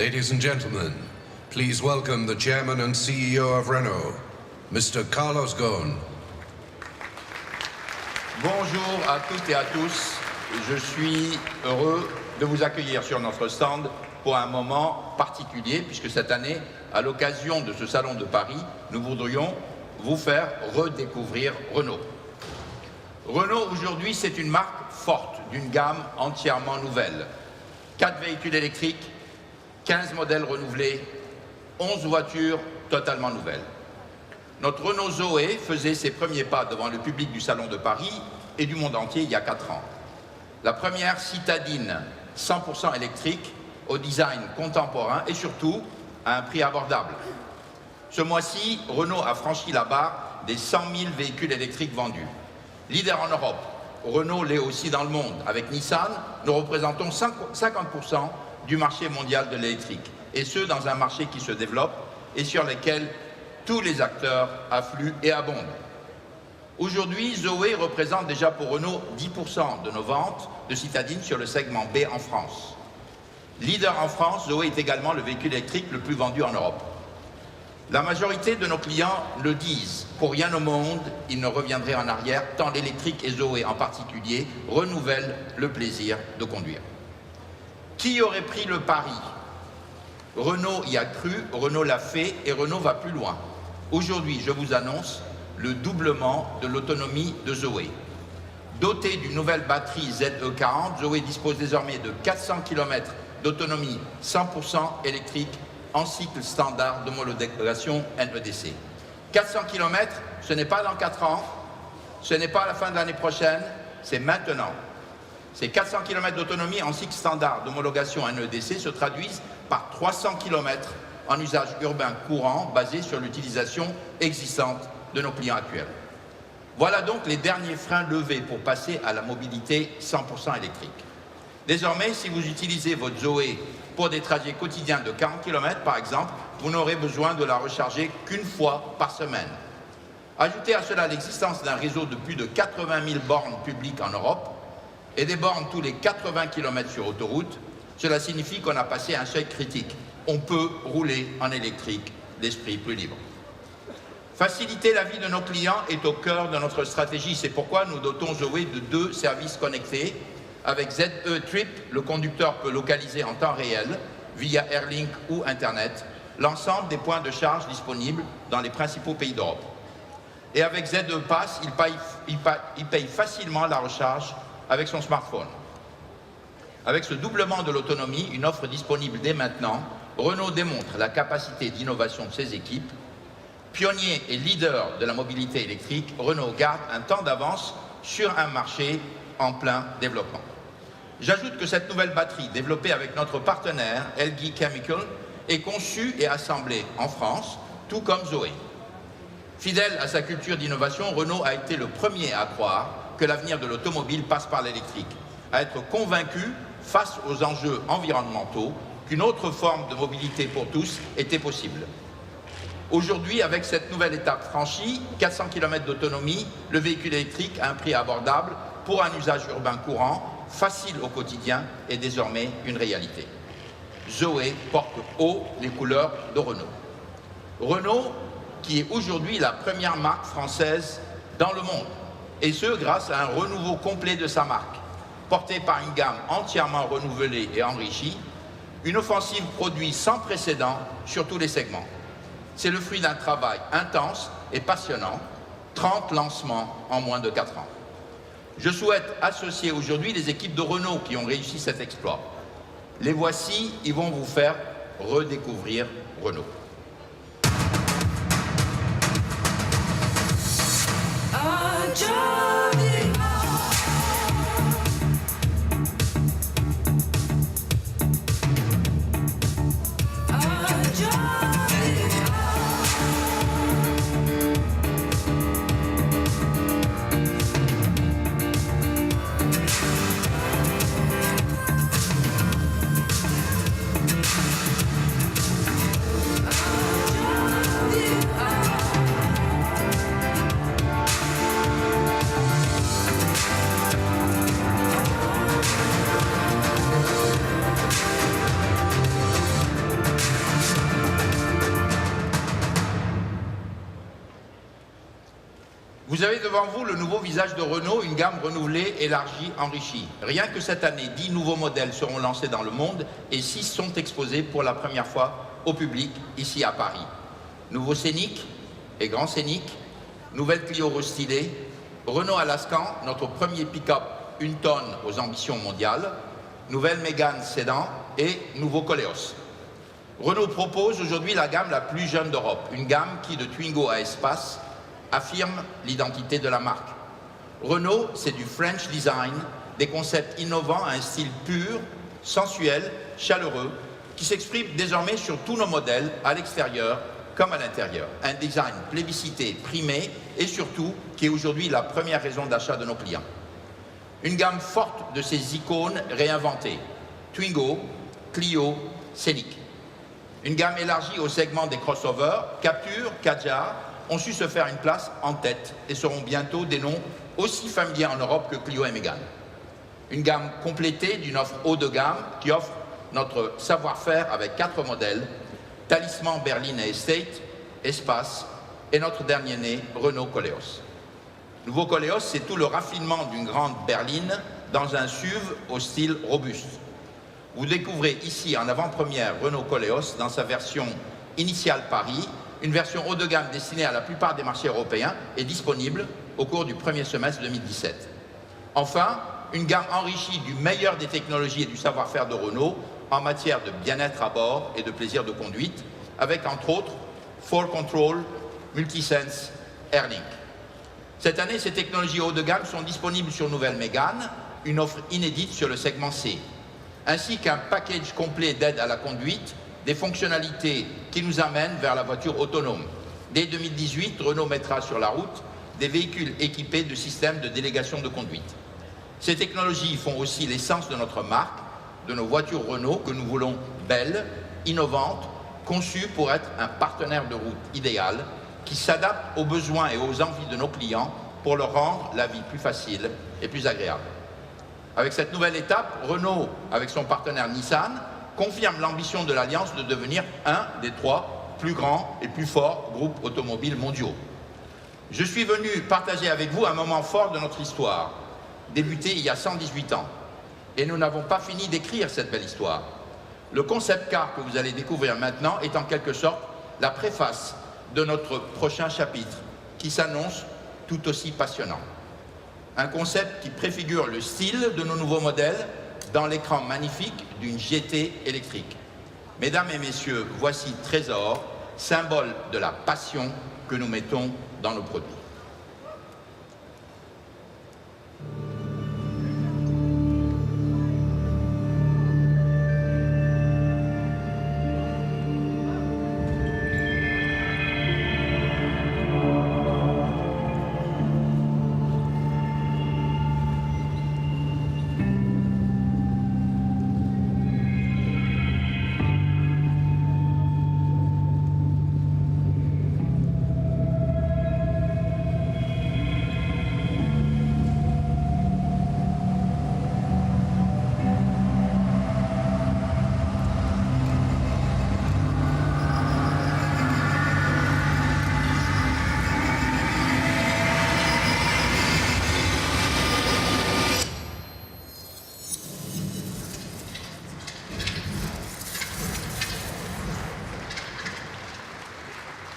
Ladies and gentlemen, please welcome the Chairman and CEO of Renault, Mr. Carlos Ghosn. Bonjour à toutes et à tous. Je suis heureux de vous accueillir sur notre stand pour un moment particulier, puisque cette année, à l'occasion de ce Salon de Paris, nous voudrions vous faire redécouvrir Renault. Renault, aujourd'hui, c'est une marque forte, d'une gamme entièrement nouvelle. 4 véhicules électriques, 15 modèles renouvelés, 11 voitures totalement nouvelles. Notre Renault Zoé faisait ses premiers pas devant le public du Salon de Paris et du monde entier il y a 4 ans. La première citadine 100% électrique, au design contemporain et surtout à un prix abordable. Ce mois-ci, Renault a franchi la barre des 100 000 véhicules électriques vendus. Leader en Europe, Renault l'est aussi dans le monde. Avec Nissan, nous représentons 50% du marché mondial de l'électrique, et ce dans un marché qui se développe et sur lequel tous les acteurs affluent et abondent. Aujourd'hui, Zoé représente déjà pour Renault 10% de nos ventes de citadines sur le segment B en France. Leader en France, Zoé est également le véhicule électrique le plus vendu en Europe. La majorité de nos clients le disent, pour rien au monde, ils ne reviendraient en arrière, tant l'électrique et Zoé en particulier renouvellent le plaisir de conduire. Qui aurait pris le pari? Renault y a cru, Renault l'a fait et Renault va plus loin. Aujourd'hui, je vous annonce le doublement de l'autonomie de Zoé. Dotée d'une nouvelle batterie ZE40, Zoé dispose désormais de 400 km d'autonomie 100% électrique en cycle standard d'homologation NEDC. 400 km, ce n'est pas dans 4 ans, ce n'est pas à la fin de l'année prochaine, c'est maintenant. Ces 400 km d'autonomie en cycle standard d'homologation NEDC se traduisent par 300 km en usage urbain courant basé sur l'utilisation existante de nos clients actuels. Voilà donc les derniers freins levés pour passer à la mobilité 100% électrique. Désormais, si vous utilisez votre Zoé pour des trajets quotidiens de 40 km par exemple, vous n'aurez besoin de la recharger qu'une fois par semaine. Ajoutez à cela l'existence d'un réseau de plus de 80 000 bornes publiques en Europe et des bornes tous les 80 km sur autoroute, cela signifie qu'on a passé un seuil critique. On peut rouler en électrique, l'esprit plus libre. Faciliter la vie de nos clients est au cœur de notre stratégie. C'est pourquoi nous dotons Zoé de 2 services connectés. Avec ZE Trip, le conducteur peut localiser en temps réel, via Airlink ou Internet, l'ensemble des points de charge disponibles dans les principaux pays d'Europe. Et avec ZE Pass, il paye facilement la recharge avec son smartphone. Avec ce doublement de l'autonomie, une offre disponible dès maintenant, Renault démontre la capacité d'innovation de ses équipes. Pionnier et leader de la mobilité électrique, Renault garde un temps d'avance sur un marché en plein développement. J'ajoute que cette nouvelle batterie, développée avec notre partenaire LG Chemical, est conçue et assemblée en France, tout comme Zoé. Fidèle à sa culture d'innovation, Renault a été le premier à croire que l'avenir de l'automobile passe par l'électrique, à être convaincu, face aux enjeux environnementaux, qu'une autre forme de mobilité pour tous était possible. Aujourd'hui, avec cette nouvelle étape franchie, 400 km d'autonomie, le véhicule électrique à un prix abordable pour un usage urbain courant, facile au quotidien, est désormais une réalité. Zoé porte haut les couleurs de Renault. Renault, qui est aujourd'hui la première marque française dans le monde, et ce grâce à un renouveau complet de sa marque, porté par une gamme entièrement renouvelée et enrichie, une offensive produit sans précédent sur tous les segments. C'est le fruit d'un travail intense et passionnant, 30 lancements en moins de 4 ans. Je souhaite associer aujourd'hui les équipes de Renault qui ont réussi cet exploit. Les voici, ils vont vous faire redécouvrir Renault. devant vous le nouveau visage de Renault, une gamme renouvelée, élargie, enrichie. Rien que cette année, 10 nouveaux modèles seront lancés dans le monde et 6 sont exposés pour la première fois au public ici à Paris. Nouveau Scénic et Grand Scénic, nouvelle Clio restylée, Renault Alaskan, notre premier pick-up 1 tonne aux ambitions mondiales, nouvelle Mégane Sédan et nouveau Koleos. Renault propose aujourd'hui la gamme la plus jeune d'Europe, une gamme qui, de Twingo à Espace, affirme l'identité de la marque. Renault, c'est du French design, des concepts innovants à un style pur, sensuel, chaleureux, qui s'exprime désormais sur tous nos modèles, à l'extérieur comme à l'intérieur. Un design plébiscité, primé et surtout qui est aujourd'hui la première raison d'achat de nos clients. Une gamme forte de ces icônes réinventées. Twingo, Clio, Scénic. Une gamme élargie au segment des crossovers, Captur, Kadjar ont su se faire une place en tête et seront bientôt des noms aussi familiers en Europe que Clio et Mégane. Une gamme complétée d'une offre haut de gamme qui offre notre savoir-faire avec 4 modèles, Talisman, Berline et Estate, Espace et notre dernier né, Renault Koleos. Nouveau Koleos, c'est tout le raffinement d'une grande berline dans un SUV au style robuste. Vous découvrez ici en avant-première Renault Koleos dans sa version initiale Paris, une version haut de gamme destinée à la plupart des marchés européens et disponible au cours du premier semestre 2017. Enfin, une gamme enrichie du meilleur des technologies et du savoir-faire de Renault en matière de bien-être à bord et de plaisir de conduite, avec entre autres 4Control, Multisense, AirLink. Cette année, ces technologies haut de gamme sont disponibles sur nouvelle Mégane, une offre inédite sur le segment C, ainsi qu'un package complet d'aide à la conduite, des fonctionnalités qui nous amènent vers la voiture autonome. Dès 2018, Renault mettra sur la route des véhicules équipés de systèmes de délégation de conduite. Ces technologies font aussi l'essence de notre marque, de nos voitures Renault que nous voulons belles, innovantes, conçues pour être un partenaire de route idéal qui s'adapte aux besoins et aux envies de nos clients pour leur rendre la vie plus facile et plus agréable. Avec cette nouvelle étape, Renault, avec son partenaire Nissan, confirme l'ambition de l'Alliance de devenir un des 3 plus grands et plus forts groupes automobiles mondiaux. Je suis venu partager avec vous un moment fort de notre histoire, débuté il y a 118 ans. Et nous n'avons pas fini d'écrire cette belle histoire. Le concept car que vous allez découvrir maintenant est en quelque sorte la préface de notre prochain chapitre, qui s'annonce tout aussi passionnant. Un concept qui préfigure le style de nos nouveaux modèles dans l'écran magnifique d'une GT électrique. Mesdames et messieurs, voici Trésor, symbole de la passion que nous mettons dans nos produits.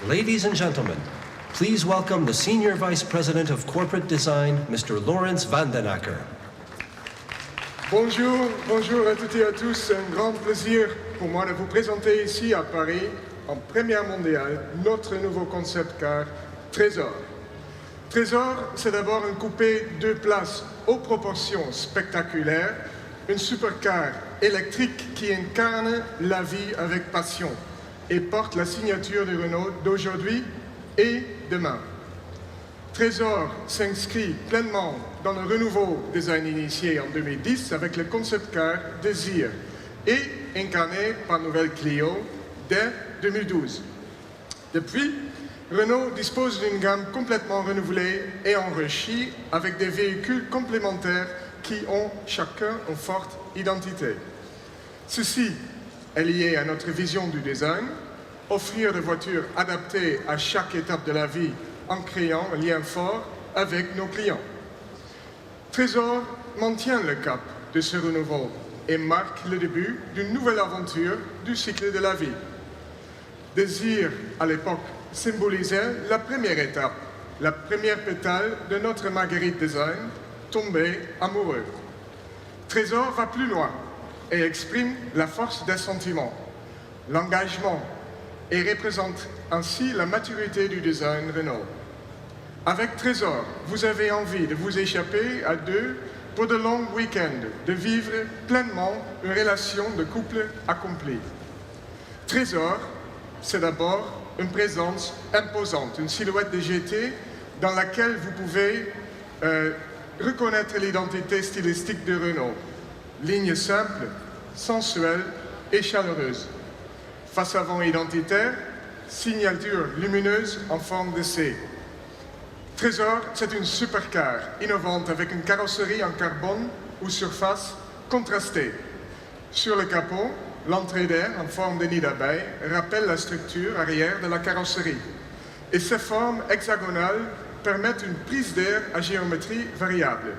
Ladies and gentlemen, please welcome the Senior Vice President of Corporate Design, Mr. Lawrence Vandenacker. Bonjour, bonjour à toutes et à tous. C'est un grand plaisir pour moi de vous présenter ici à Paris, en première mondiale, notre nouveau concept car Trésor. Trésor, c'est d'abord un coupé 2 places aux proportions spectaculaires, une supercar électrique qui incarne la vie avec passion et porte la signature de Renault d'aujourd'hui et demain. Trésor s'inscrit pleinement dans le renouveau design initié en 2010 avec le concept car Désir et incarné par nouvelle Clio dès 2012. Depuis, Renault dispose d'une gamme complètement renouvelée et enrichie avec des véhicules complémentaires qui ont chacun une forte identité. Ceci est lié à notre vision du design, offrir des voitures adaptées à chaque étape de la vie en créant un lien fort avec nos clients. Trésor maintient le cap de ce renouveau et marque le début d'une nouvelle aventure du cycle de la vie. Désir, à l'époque, symbolisait la première étape, la première pétale de notre Marguerite Design, tombée amoureux. Trésor va plus loin et exprime la force des sentiments, l'engagement et représente ainsi la maturité du design Renault. Avec Trésor, vous avez envie de vous échapper à deux pour de longs week-ends, de vivre pleinement une relation de couple accomplie. Trésor, c'est d'abord une présence imposante, une silhouette de GT dans laquelle vous pouvez reconnaître l'identité stylistique de Renault. Ligne simple, sensuelle et chaleureuse. Face avant identitaire, signature lumineuse en forme de C. Trésor, c'est une supercar innovante avec une carrosserie en carbone ou surface contrastée. Sur le capot, l'entrée d'air en forme de nid d'abeille rappelle la structure arrière de la carrosserie. Et ces formes hexagonales permettent une prise d'air à géométrie variable.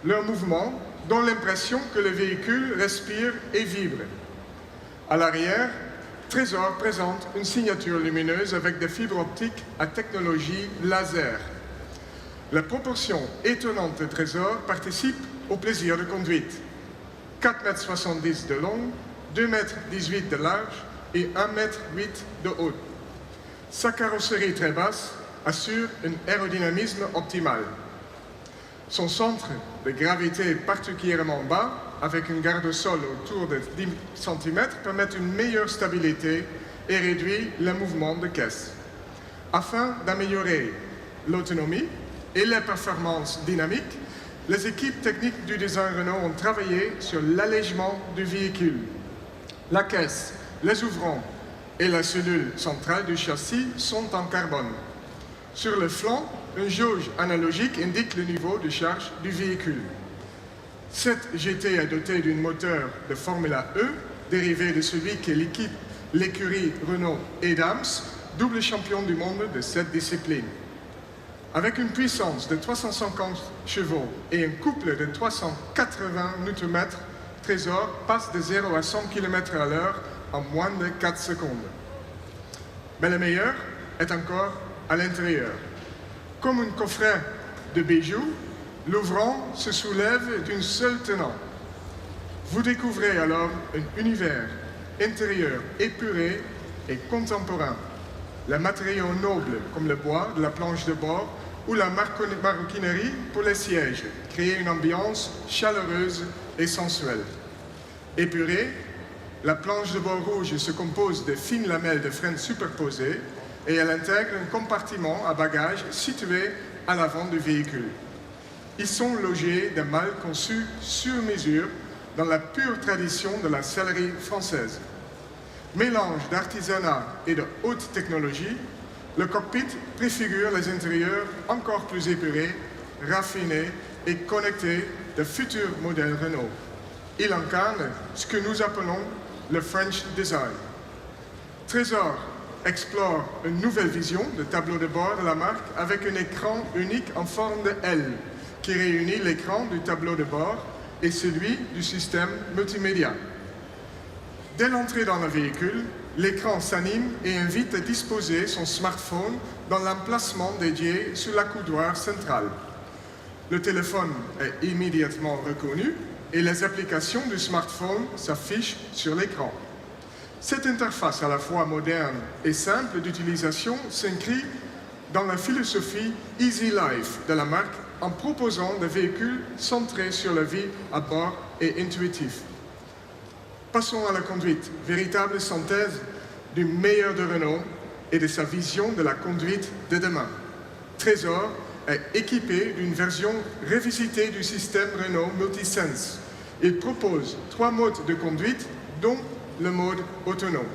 Leur mouvement donne l'impression que le véhicule respire et vibre. À l'arrière, Trésor présente une signature lumineuse avec des fibres optiques à technologie laser. La proportion étonnante de Trésor participe au plaisir de conduite. 4,70 m de long, 2,18 m de large et 1,8 m de haut. Sa carrosserie très basse assure un aérodynamisme optimal. Son centre de gravité particulièrement bas, avec une garde-sol autour de 10 cm, permet une meilleure stabilité et réduit le mouvement de caisse. Afin d'améliorer l'autonomie et les performances dynamiques, les équipes techniques du design Renault ont travaillé sur l'allègement du véhicule. La caisse, les ouvrants et la cellule centrale du châssis sont en carbone. Sur le flanc, une jauge analogique indique le niveau de charge du véhicule. Cette GT est dotée d'un moteur de Formula E, dérivé de celui que l'écurie Renault Adams, double champion du monde de cette discipline. Avec une puissance de 350 chevaux et un couple de 380 Nm, Trésor passe de 0 à 100 km/h en moins de 4 secondes. Mais le meilleur est encore à l'intérieur. Comme un coffret de bijoux, l'ouvrant se soulève d'une seule tenant. Vous découvrez alors un univers intérieur épuré et contemporain. Les matériaux nobles comme le bois de la planche de bord ou la maroquinerie pour les sièges créent une ambiance chaleureuse et sensuelle. Épurée, la planche de bord rouge se compose de fines lamelles de freins superposées et elle intègre un compartiment à bagages situé à l'avant du véhicule. Ils sont logés d'un mal conçu sur mesure dans la pure tradition de la sellerie française. Mélange d'artisanat et de haute technologie, le cockpit préfigure les intérieurs encore plus épurés, raffinés et connectés de futurs modèles Renault. Il incarne ce que nous appelons le French Design. Trésor explore une nouvelle vision de tableau de bord de la marque avec un écran unique en forme de L qui réunit l'écran du tableau de bord et celui du système multimédia. Dès l'entrée dans le véhicule, l'écran s'anime et invite à disposer son smartphone dans l'emplacement dédié sur la coudoir centrale. Le téléphone est immédiatement reconnu et les applications du smartphone s'affichent sur l'écran. Cette interface à la fois moderne et simple d'utilisation s'inscrit dans la philosophie Easy Life de la marque en proposant des véhicules centrés sur la vie à bord et intuitifs. Passons à la conduite, véritable synthèse du meilleur de Renault et de sa vision de la conduite de demain. Trésor est équipé d'une version revisitée du système Renault Multisense. Il propose 3 modes de conduite, dont le mode autonome.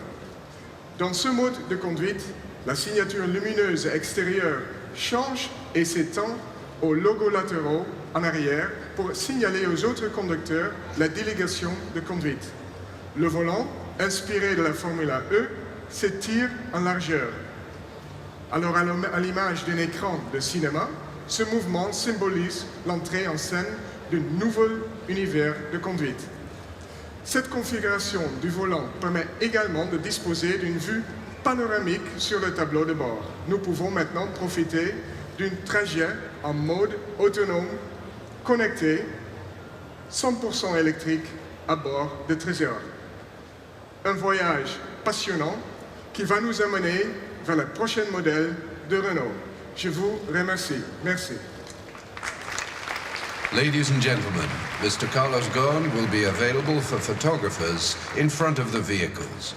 Dans ce mode de conduite, la signature lumineuse extérieure change et s'étend aux logos latéraux en arrière pour signaler aux autres conducteurs la délégation de conduite. Le volant, inspiré de la Formula E, s'étire en largeur. Alors à l'image d'un écran de cinéma, ce mouvement symbolise l'entrée en scène d'un nouvel univers de conduite. Cette configuration du volant permet également de disposer d'une vue panoramique sur le tableau de bord. Nous pouvons maintenant profiter d'un trajet en mode autonome, connecté, 100% électrique à bord de Trésor. Un voyage passionnant qui va nous amener vers le prochain modèle de Renault. Je vous remercie. Merci. Ladies and gentlemen, Mr. Carlos Ghosn will be available for photographers in front of the vehicles.